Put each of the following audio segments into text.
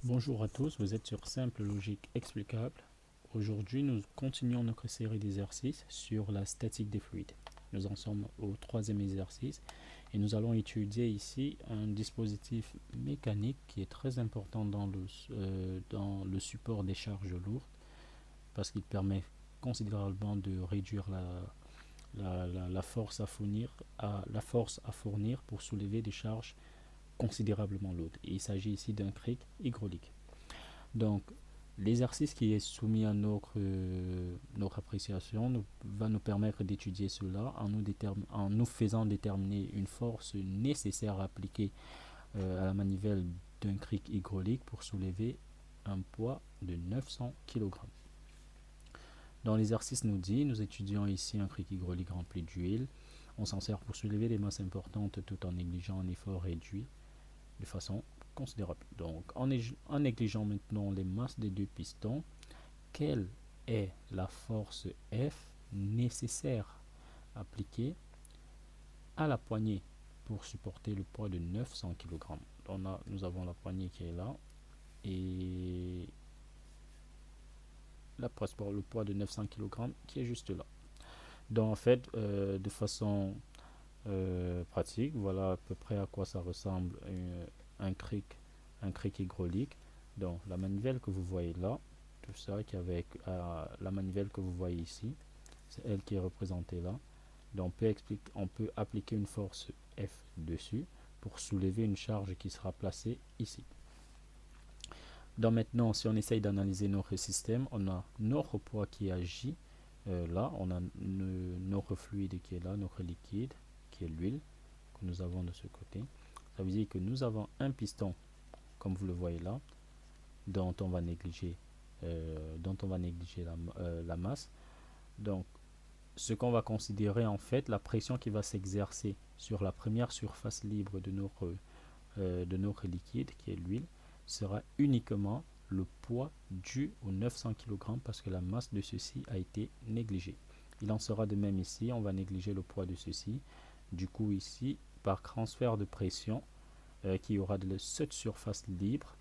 Bonjour à tous, vous êtes sur Simple Logique Explicable. Aujourd'hui, nous continuons notre série d'exercices sur la statique des fluides. Nous en sommes au troisième exercice et nous allons étudier ici un dispositif mécanique qui est très important dans le support des charges lourdes parce qu'il permet considérablement de réduire la force la force à fournir pour soulever des charges considérablement lourdes. Il s'agit ici d'un cric hydraulique. Donc, l'exercice qui est soumis à notre appréciation va nous permettre d'étudier cela en nous faisant déterminer une force nécessaire à appliquer à la manivelle d'un cric hydraulique pour soulever un poids de 900 kg. Dans l'exercice nous étudions ici un cric hydraulique rempli d'huile. On s'en sert pour soulever des masses importantes tout en négligeant un effort réduit de façon considérable. Donc, en négligeant maintenant les masses des deux pistons, quelle est la force F nécessaire appliquée à la poignée pour supporter le poids de 900 kg. Nous avons la poignée qui est là et la presse pour le poids de 900 kg qui est juste là. Donc en fait, de façon pratique, voilà à peu près à quoi ça ressemble un cric, un cric hydraulique. Donc la manivelle que vous voyez là, tout ça qui est avec la manivelle que vous voyez ici, c'est elle qui est représentée là. Donc on peut appliquer une force F dessus pour soulever une charge qui sera placée ici. Donc maintenant, si on essaye d'analyser notre système, on a notre poids qui agit là, on a notre fluide qui est là, notre liquide qui est l'huile que nous avons de ce côté. Ça veut dire que nous avons un piston, comme vous le voyez là, dont on va négliger, la masse. Donc, ce qu'on va considérer en fait, la pression qui va s'exercer sur la première surface libre de notre liquide, qui est l'huile, sera uniquement le poids dû aux 900 kg parce que la masse de ceci a été négligée. Il en sera de même ici, on va négliger le poids de ceci. Du coup ici, par transfert de pression, qui aura de cette surface libre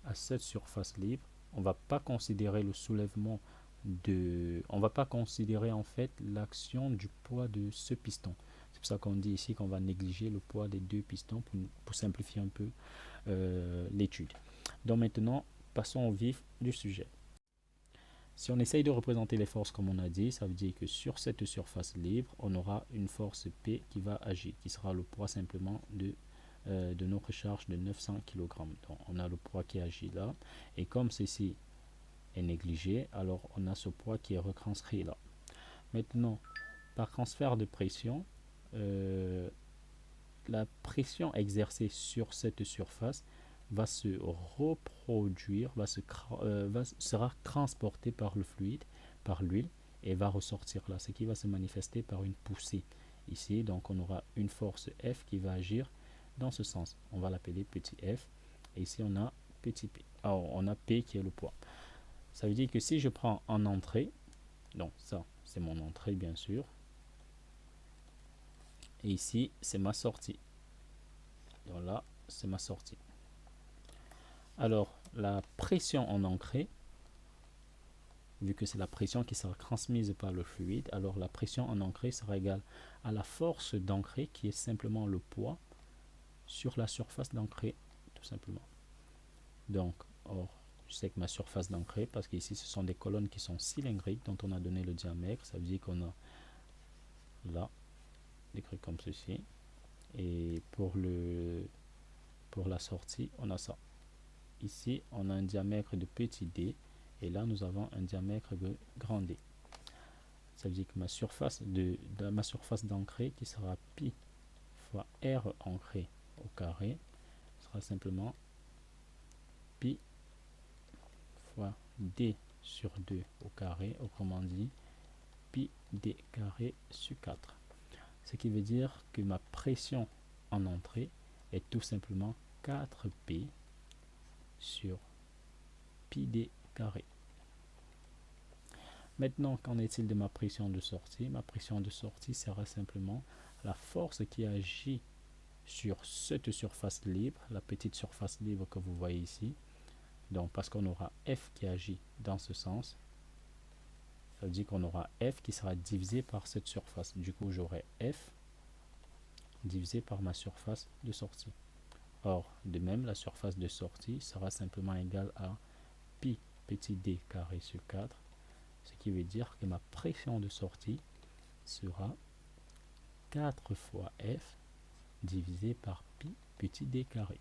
à cette surface libre, on ne va pas considérer le soulèvement on va pas considérer en fait l'action du poids de ce piston. C'est pour ça qu'on dit ici qu'on va négliger le poids des deux pistons pour simplifier un peu l'étude. Donc maintenant, passons au vif du sujet. Si on essaye de représenter les forces comme on a dit, ça veut dire que sur cette surface libre, on aura une force P qui va agir, qui sera le poids simplement de notre charge de 900 kg. Donc on a le poids qui agit là, et comme ceci est négligé, alors on a ce poids qui est retranscrit là. Maintenant, par transfert de pression, euh, la pression exercée sur cette surface va se reproduire, sera transportée par le fluide, par l'huile, et va ressortir là, ce qui va se manifester par une poussée. Ici, donc on aura une force F qui va agir dans ce sens. On va l'appeler petit f, et ici on a petit p. Alors, on a P qui est le poids. Ça veut dire que si je prends en entrée, donc ça c'est mon entrée bien sûr, et ici c'est ma sortie. Donc là c'est ma sortie. Alors la pression en entrée, vu que c'est la pression qui sera transmise par le fluide, alors la pression en entrée sera égale à la force d'entrée qui est simplement le poids sur la surface d'entrée, tout simplement. Donc, or, je sais que ma surface d'entrée, parce qu'ici ce sont des colonnes qui sont cylindriques dont on a donné le diamètre, ça veut dire qu'on a là décrit comme ceci, et pour la sortie on a ça. Ici on a un diamètre de petit d, et là nous avons un diamètre de grand D. Ça veut dire que ma surface d'entrée qui sera pi fois r ancré au carré sera simplement pi fois d sur 2 au carré, autrement dit pi d carré sur 4. Ce qui veut dire que ma pression en entrée est tout simplement 4p sur pi d carré. Maintenant, qu'en est-il de ma pression de sortie? Ma pression de sortie sera simplement la force qui agit sur cette surface libre, la petite surface libre que vous voyez ici, Donc, parce qu'on aura f qui agit dans ce sens, ça veut dire qu'on aura f qui sera divisé par cette surface. Du coup, j'aurai f divisé par ma surface de sortie. Or, de même, la surface de sortie sera simplement égale à pi petit d carré sur 4, ce qui veut dire que ma pression de sortie sera 4 fois f divisé par pi petit d carré.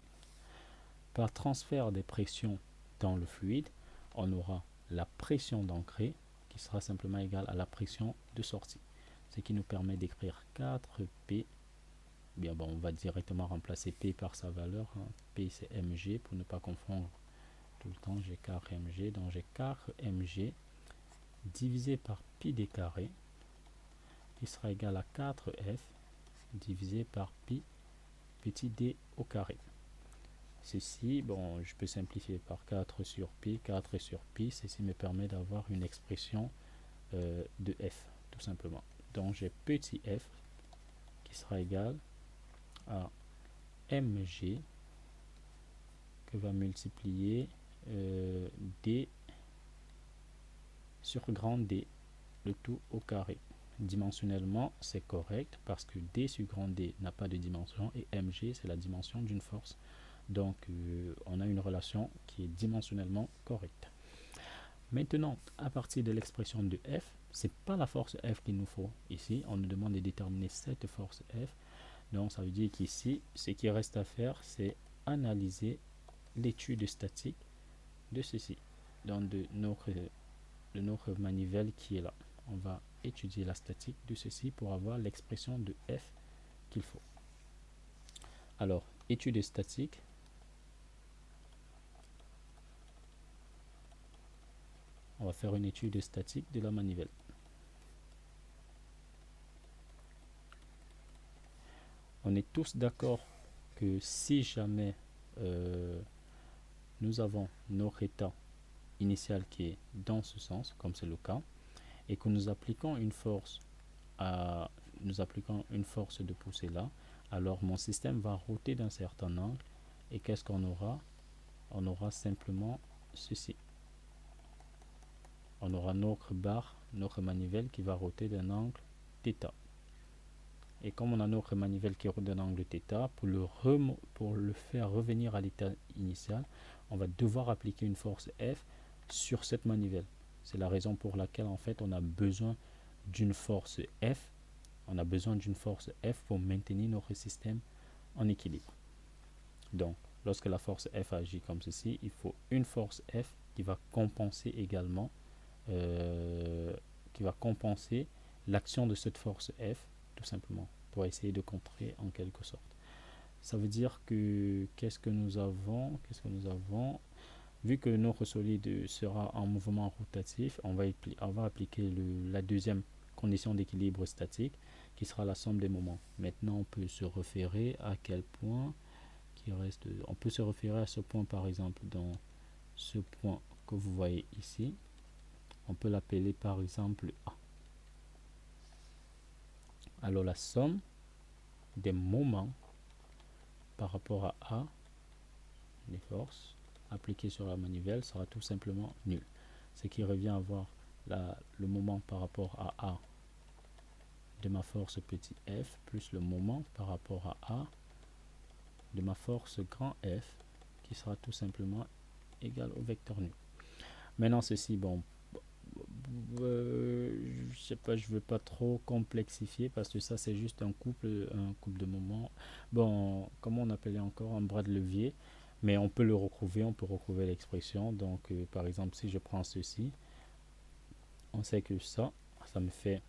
Par transfert des pressions dans le fluide, on aura la pression d'entrée qui sera simplement égale à la pression de sortie, ce qui nous permet d'écrire 4P. Bien, bon, on va directement remplacer P par sa valeur, hein. P c'est mg pour ne pas confondre tout le temps, j'ai carré mg, donc j'ai carré mg divisé par pi d carré qui sera égal à 4F divisé par pi petit d au carré. Ceci, bon, je peux simplifier par 4 sur pi, 4 sur pi, ceci me permet d'avoir une expression de f, tout simplement. Donc j'ai petit f qui sera égal à mg que va multiplier d sur grand D, le tout au carré. Dimensionnellement, c'est correct parce que d sur grand D n'a pas de dimension et mg, c'est la dimension d'une force. Donc, on a une relation qui est dimensionnellement correcte. Maintenant, à partir de l'expression de F, c'est pas la force F qu'il nous faut. Ici, on nous demande de déterminer cette force F. Donc, ça veut dire qu'ici, ce qui reste à faire, c'est analyser l'étude statique de ceci. Donc, de notre manivelle qui est là. On va étudier la statique de ceci pour avoir l'expression de F qu'il faut. Alors, étude statique. On va faire une étude statique de la manivelle. On est tous d'accord que si jamais nous avons notre état initial qui est dans ce sens, comme c'est le cas, et que nous appliquons une force de poussée là, alors mon système va roter d'un certain angle. Et qu'est-ce qu'on aura? On aura simplement ceci. On aura notre barre, notre manivelle qui va roter d'un angle θ. Et comme on a notre manivelle qui rote d'un angle θ, pour le faire revenir à l'état initial, on va devoir appliquer une force F sur cette manivelle. C'est la raison pour laquelle en fait on a besoin d'une force F. On a besoin d'une force F pour maintenir notre système en équilibre. Donc, lorsque la force F agit comme ceci, il faut une force F qui va compenser également l'action de cette force F, tout simplement, pour essayer de contrer en quelque sorte. Ça veut dire que qu'est-ce que nous avons? Vu que notre solide sera en mouvement rotatif, on va appliquer la deuxième condition d'équilibre statique, qui sera la somme des moments. Maintenant, on peut se référer à quel point on peut se référer à ce point, par exemple, dans ce point que vous voyez ici. On peut l'appeler par exemple A. Alors la somme des moments par rapport à A, les forces appliquées sur la manivelle, sera tout simplement nul. Ce qui revient à voir le moment par rapport à A de ma force petit f plus le moment par rapport à A de ma force grand F qui sera tout simplement égal au vecteur nul. Maintenant ceci, bon, je sais pas, je veux pas trop complexifier parce que ça c'est juste un couple de moments. Bon, comment on appelait encore un bras de levier, mais on peut le retrouver, on peut retrouver l'expression. Donc par exemple, si je prends ceci, on sait que ça me fait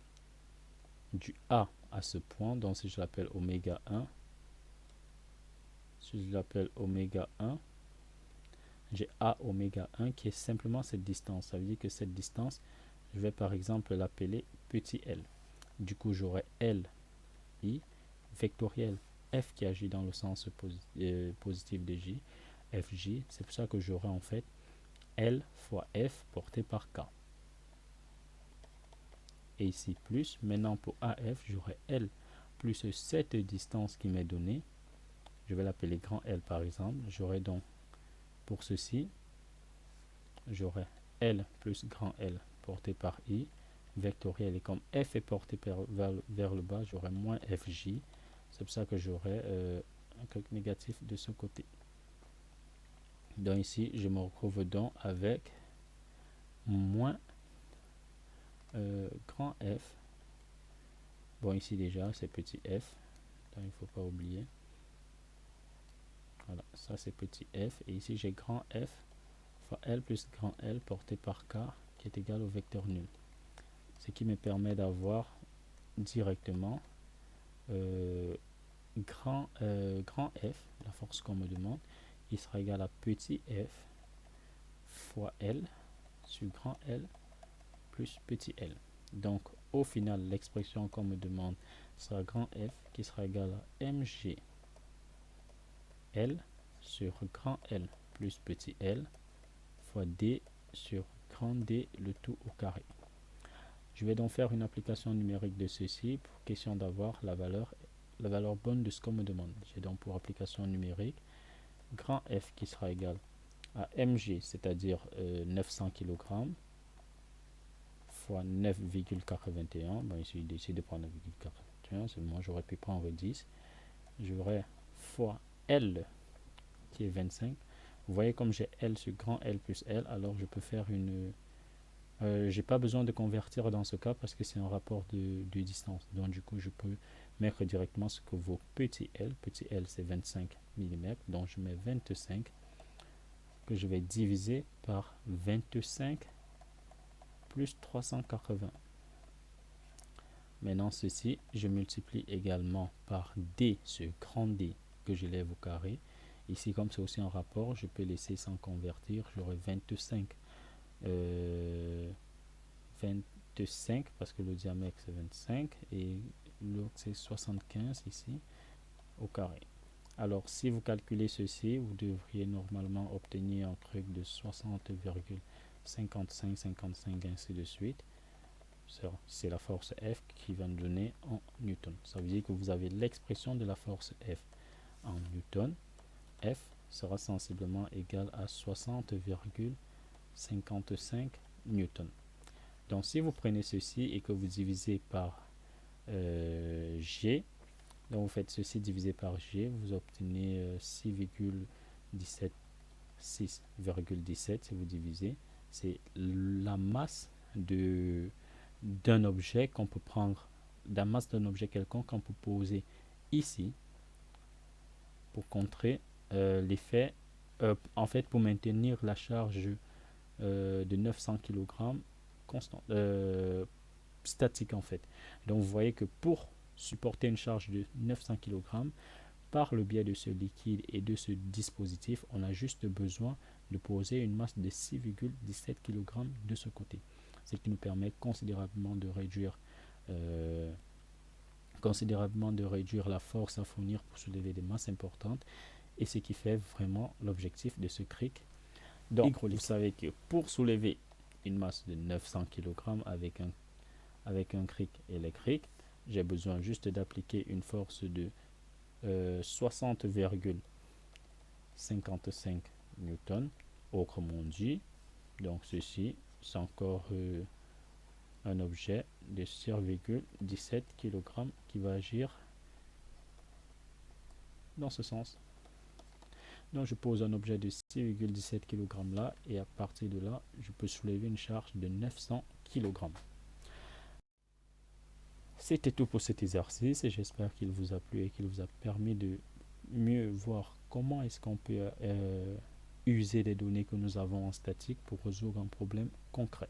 du A à ce point. Donc si je l'appelle oméga 1, j'ai A oméga 1 qui est simplement cette distance. Ça veut dire que cette distance, je vais par exemple l'appeler petit l. Du coup, j'aurai L I vectoriel F qui agit dans le sens positif de J, FJ. C'est pour ça que j'aurai en fait L fois F porté par K. Et ici plus, maintenant pour AF, j'aurai L plus cette distance qui m'est donnée. Je vais l'appeler grand L par exemple. J'aurai donc pour ceci j'aurai L plus grand L porté par I vectoriel, et comme F est porté vers le bas, j'aurai moins FJ. C'est pour ça que j'aurai un calque négatif de ce côté. Donc ici, je me retrouve donc avec moins grand F. Bon, ici déjà, c'est petit f. Donc, il ne faut pas oublier. Voilà, ça c'est petit f. Et ici, j'ai grand F fois L plus grand L porté par K qui est égal au vecteur nul. Ce qui me permet d'avoir directement grand F, la force qu'on me demande, il sera égal à petit f fois L sur grand L plus petit l. Donc au final, l'expression qu'on me demande sera grand F qui sera égal à mg L sur grand L plus petit l fois D sur grand D, le tout au carré. Je vais donc faire une application numérique de ceci pour question d'avoir la valeur bonne de ce qu'on me demande. J'ai donc pour application numérique grand F qui sera égal à mg, c'est-à-dire 900 kg fois 9,81. Bon, ici, il décide de prendre 9,81, seulement j'aurais pu prendre 10. J'aurai fois L qui est 25. Vous voyez, comme j'ai L sur grand L plus L, alors je peux faire une... j'ai pas besoin de convertir dans ce cas parce que c'est un rapport de distance. Donc du coup, je peux mettre directement ce que vaut petit L. Petit L, c'est 25 mm. Donc je mets 25 que je vais diviser par 25 plus 380. Maintenant, ceci, je multiplie également par D sur grand D que je lève au carré. Ici, comme c'est aussi un rapport, je peux laisser sans convertir. J'aurai 25. 25 parce que le diamètre c'est 25 et l'autre c'est 75 ici au carré. Alors, si vous calculez ceci, vous devriez normalement obtenir un truc de 60,55, 55, ainsi de suite. C'est la force F qui va nous donner en newton. Ça veut dire que vous avez l'expression de la force F en newton. F sera sensiblement égal à 60,55 newton. Donc, si vous prenez ceci et que vous divisez par G, donc vous faites ceci divisé par G, vous obtenez 6,17 si vous divisez. C'est la masse d'un objet qu'on peut prendre, la masse d'un objet quelconque qu'on peut poser ici pour contrer l'effet, en fait pour maintenir la charge de 900 kg constant, statique en fait. Donc vous voyez que pour supporter une charge de 900 kg par le biais de ce liquide et de ce dispositif, on a juste besoin de poser une masse de 6,17 kg de ce côté, ce qui nous permet considérablement de réduire la force à fournir pour soulever des masses importantes, et ce qui fait vraiment l'objectif de ce cric. Donc vous savez que pour soulever une masse de 900 kg avec un cric électrique, j'ai besoin juste d'appliquer une force de 60,55 newtons, autrement dit. Donc ceci, c'est encore un objet de 6,17 kg qui va agir dans ce sens. Donc je pose un objet de 6,17 kg là, et à partir de là, je peux soulever une charge de 900 kg. C'était tout pour cet exercice et j'espère qu'il vous a plu et qu'il vous a permis de mieux voir comment est-ce qu'on peut user des données que nous avons en statique pour résoudre un problème concret.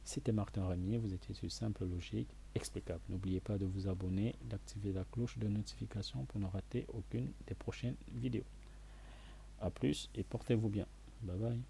C'était Martin Ramier, vous étiez sur Simple Logique Explicable. N'oubliez pas de vous abonner, d'activer la cloche de notification pour ne rater aucune des prochaines vidéos. A plus et portez-vous bien. Bye bye.